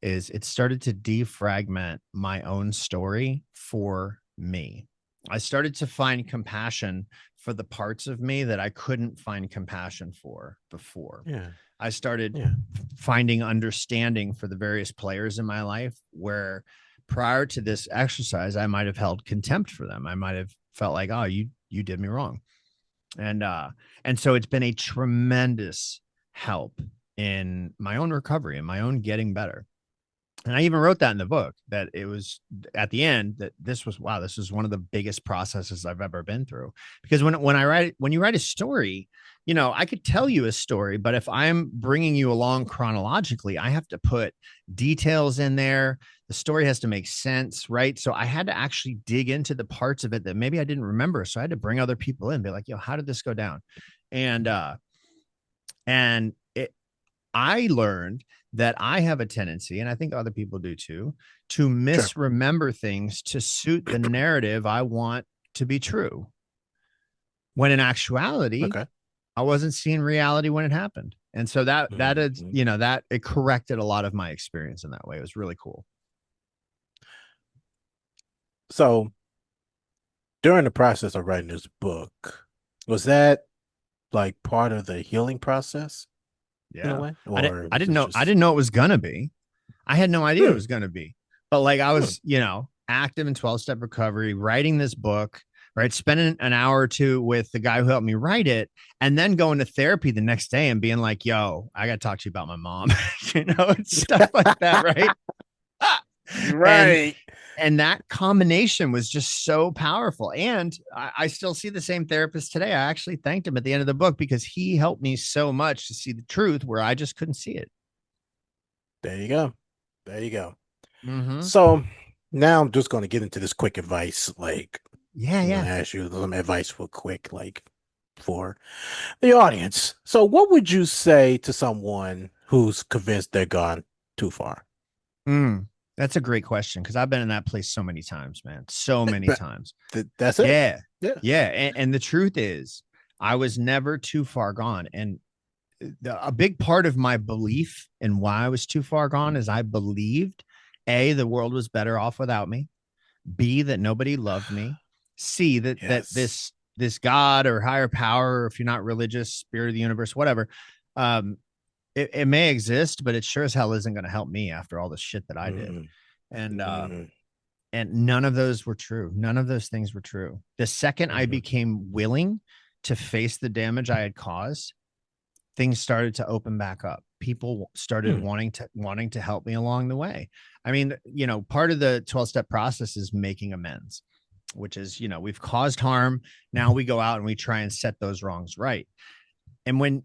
is it started to defragment my own story for me. I started to find compassion for the parts of me that I couldn't find compassion for before. Yeah. I started Yeah. finding understanding for the various players in my life where prior to this exercise, I might have held contempt for them. I might have felt like, oh, you did me wrong. And so it's been a tremendous help in my own recovery and my own getting better. And I even wrote that in the book that it was at the end that this was wow, this was one of the biggest processes I've ever been through. Because when you write a story, I could tell you a story, but if I'm bringing you along chronologically, I have to put details in there. The story has to make sense, right? So I had to actually dig into the parts of it that maybe I didn't remember. So I had to bring other people in, be like, yo, how did this go down? And and it I learned that I have a tendency, and I think other people do too, to Sure. misremember things to suit the narrative I want to be true. When in actuality, Okay. I wasn't seeing reality when it happened. And so that is, Hmm. that it corrected a lot of my experience in that way. It was really cool. So during the process of writing this book, was that like part of the healing process in a Yeah. way, I didn't or I was didn't it know I just didn't know it was gonna be. I had no idea it hmm, was going to be. But like I hmm, was, active in 12-step recovery, writing this book, right? Spending an hour or two with the guy who helped me write it, and then going to therapy the next day and being like, yo, I got to talk to you about my mom, and stuff like that, right? and right? and that combination was just so powerful. And I still see the same therapist today. I actually thanked him at the end of the book because he helped me so much to see the truth where I just couldn't see it. There you go. There you go. Mm-hmm. So now I'm just going to get into this quick advice. Like, Yeah, I'm going yeah. to ask you some advice real quick, like for the audience. So, what would you say to someone who's convinced they're gone too far? Mm, that's a great question because I've been in that place so many times, man. So many But times. that's it. Yeah. Yeah. Yeah. And the truth is, I was never too far gone. And a big part of my belief and why I was too far gone is I believed A, the world was better off without me, B, that nobody loved me, C, that Yes. this God or higher power, or if you're not religious, spirit of the universe, whatever, um, it may exist, but it sure as hell isn't going to help me after all the shit that I did. Mm, And mm, none of those were true. None of those things were true. The second I mhm, became willing to face the damage I had caused, things started to open back up. People started mm, wanting to help me along the way. I mean, part of the 12-step process is making amends, which is, we've caused harm. Now we go out and we try and set those wrongs right. And when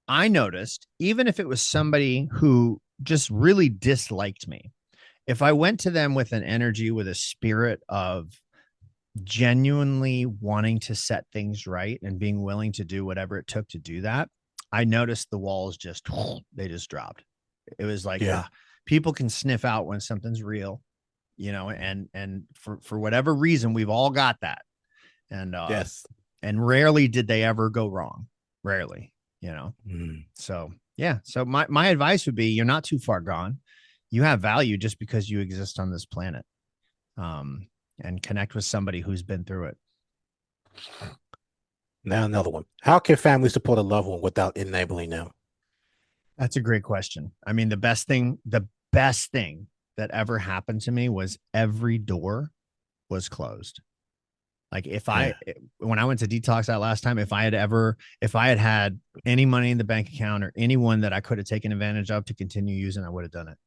I noticed, even if it was somebody who just really disliked me, if I went to them with an energy, with a spirit of genuinely wanting to set things right and being willing to do whatever it took to do that, I noticed the walls just they just dropped. It was like, yeah. people can sniff out when something's real, and for whatever reason, we've all got that. And Yes. and rarely did they ever go wrong. Rarely, Mm, So yeah. So my advice would be you're not too far gone. You have value just because you exist on this planet. Um, and connect with somebody who's been through it. now another one. How can families support a loved one without enabling them? That's a great question. I mean, the best thing that ever happened to me was every door was closed. Like Yeah. when I went to detox that last time, if I had had any money in the bank account or anyone that I could have taken advantage of to continue using, I would have done it.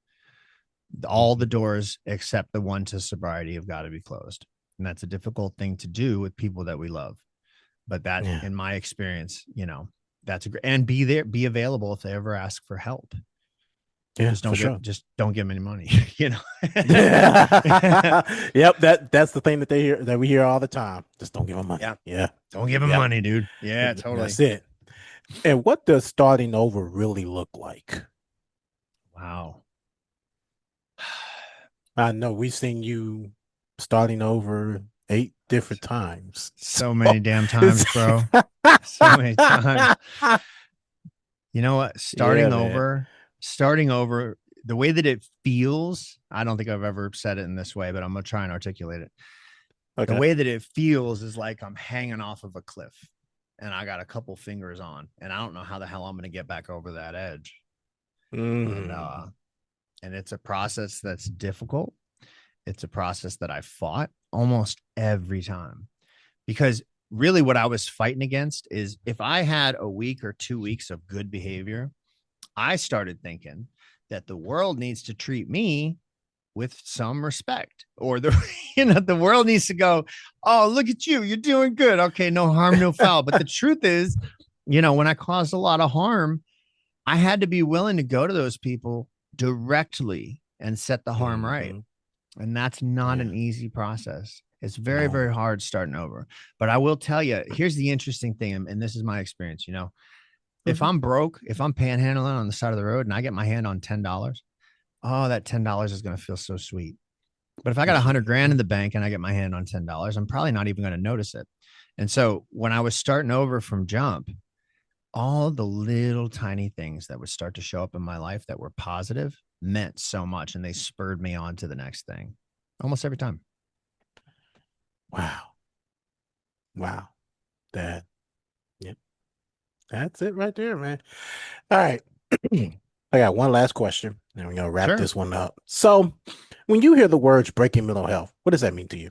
All the Mhm. doors except the one to sobriety have got to be closed. And that's a difficult thing to do with people that we love. But that, Yeah. in my experience, that's a great, and be there, be available if they ever ask for help. Yeah, for sure. Just don't give them any money, you know. Yep, that's the thing that we hear all the time. Just don't give them money. Yeah. Yeah. Don't give them Yep. money, dude. Yeah, That's totally. it. And what does starting over really look like? Wow. I know we've seen you starting over 8 different times. So many damn times, bro. So many times. You know what? Yeah, man. Starting over, the way that it feels, I don't think I've ever said it in this way, but I'm going to try and articulate it. The Okay. way that it feels is like I'm hanging off of a cliff and I got a couple fingers on, and I don't know how the hell I'm going to get back over that edge. And, Mm. uh, and it's a process that's difficult. It's a process that I fought almost every time, because really what I was fighting against is if I had a week or 2 weeks of good behavior, I started thinking that the world needs to treat me with some respect, or the world needs to go, oh, look at you, you're doing good, okay, no harm, no foul. But the truth is, when I caused a lot of harm, I had to be willing to go to those people directly and set the harm right. Hmm. And that's not Yeah. an easy process. It's very, very No. hard starting over. But I will tell you, here's the interesting thing, and this is my experience. If Hmm. I'm broke, if I'm panhandling on the side of the road and I get my hand on $10, oh, that $10 is going to feel so sweet. But if I got 100 grand in the bank and I get my hand on $10, I'm probably not even going to notice it. And so when I was starting over from jump, all the little tiny things that would start to show up in my life that were positive meant so much. And they spurred me on to the next thing almost every time. Wow. Wow. That. Yep. That's it right there, man. All right. I got one last question, and we're gonna wrap Sure. this one up. So, when you hear the words breaking mental health, what does that mean to you?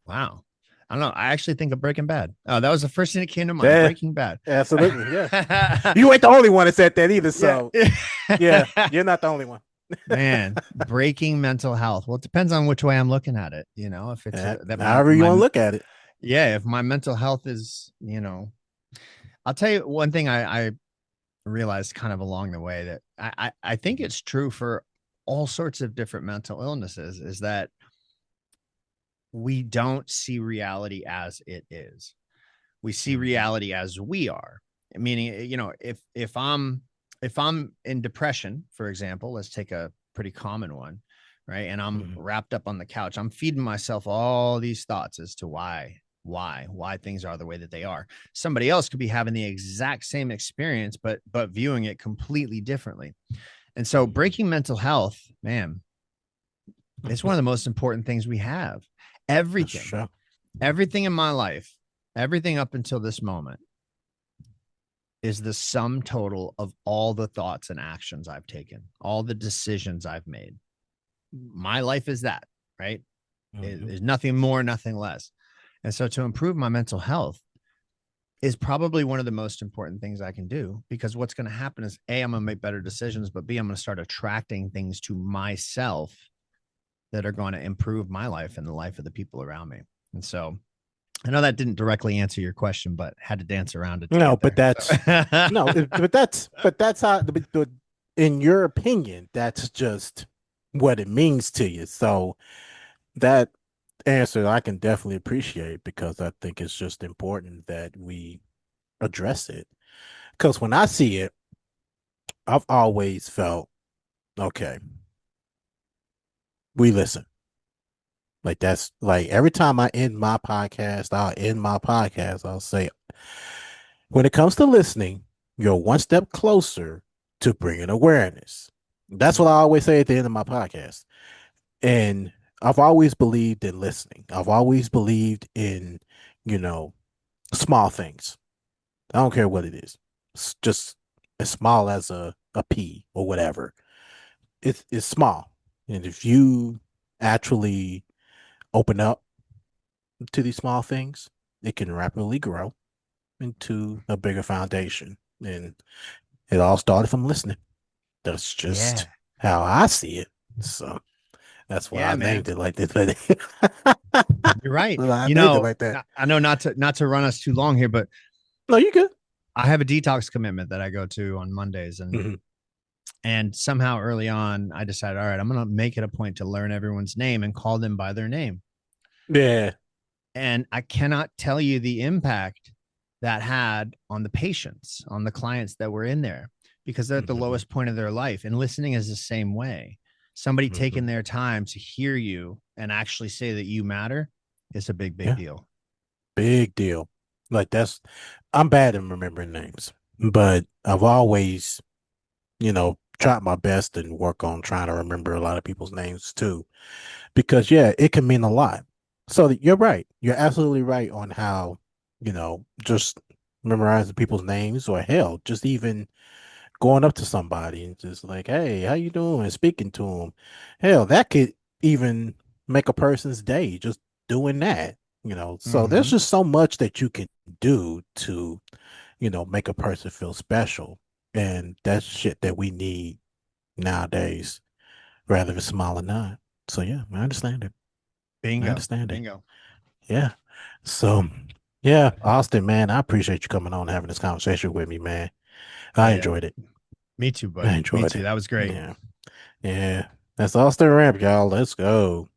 Wow. I don't know. I actually think of Breaking Bad. Oh, that was the first thing that came to mind. Yeah, Breaking Bad. absolutely. Yeah. You ain't the only one that said that either. Yeah. So, yeah, you're not the only one. Man, breaking mental health. Well, it depends on which way I'm looking at it. If it's that However you want to look at it. yeah, if my mental health is, I'll tell you one thing I realized kind of along the way that I think it's true for all sorts of different mental illnesses, is that we don't see reality as it is. We see Mhm. reality as we are. Meaning, if I'm in depression, for example, let's take a pretty common one, right? And I'm Mhm. wrapped up on the couch. I'm feeding myself all these thoughts as to why things are the way that they are. Somebody else could be having the exact same experience, but viewing it completely differently. And so Mhm. breaking mental health, man, it's one of the most important things we have. That's Everything, true. everything in my life, everything up until this moment is the sum total of all the thoughts and actions I've taken, all the decisions I've made. My life is that, right? Mhm. There's nothing more, nothing less. And so to improve my mental health is probably one of the most important things I can do, because what's going to happen is A, I'm going to make better decisions, but B, I'm going to start attracting things to myself that are going to improve my life and the life of the people around me. And so I know that didn't directly answer your question, but had to dance around it to No, get but there. that's no, but that's how in your opinion, that's just what it means to you. So that answer I can definitely appreciate, because I think it's just important that we address it. Because when I see it, I've always felt, okay, we listen. Like that's like every time I end my podcast, I'll say, when it comes to listening, you're one step closer to bringing awareness. That's what I always say at the end of my podcast. And I've always believed in listening. I've always believed in, you know, small things. I don't care what it is. It's just as small as a pea or whatever. It's small. And if you actually open up to these small things, it can rapidly grow into a bigger foundation. And it all started from listening. That's just Yeah. how I see it. So that's why Yeah, I man. named it like this. But You're right. I You named it know, like that. I know not to run us too long here, but No, you good. I have a detox commitment that I go to on Mondays, Hmm. and somehow early on I decided, all right, I'm going to make it a point to learn everyone's name and call them by their name. Yeah. And I cannot tell you the impact that had on the patients, on the clients that were in there, because they're at the Hmm. lowest point of their life. And listening is the same way. Somebody Hmm. taking their time to hear you and actually say that you matter is a big, big Yeah. deal. Big deal. Like I'm bad in remembering names, but I've always, tried my best and work on trying to remember a lot of people's names too. Because yeah, it can mean a lot. So you're right. You're absolutely right on how, just memorizing people's names or hell, just even going up to somebody and just like, hey, how you doing? Speaking to them. Hell, that could even make a person's day just doing that. So there's Mm-hmm. just so much that you can do to, make a person feel special. And that's shit that we need nowadays, rather than small or not. So yeah, I understand it. I Bingo. understand it. Bingo. Yeah. So yeah, Austin, man, I appreciate you coming on and having this conversation with me, man. Oh, I yeah. enjoyed it. Me too, I buddy. Me enjoyed too. it. That was great. Yeah. Yeah. That's Austin Ramp, y'all. Let's go.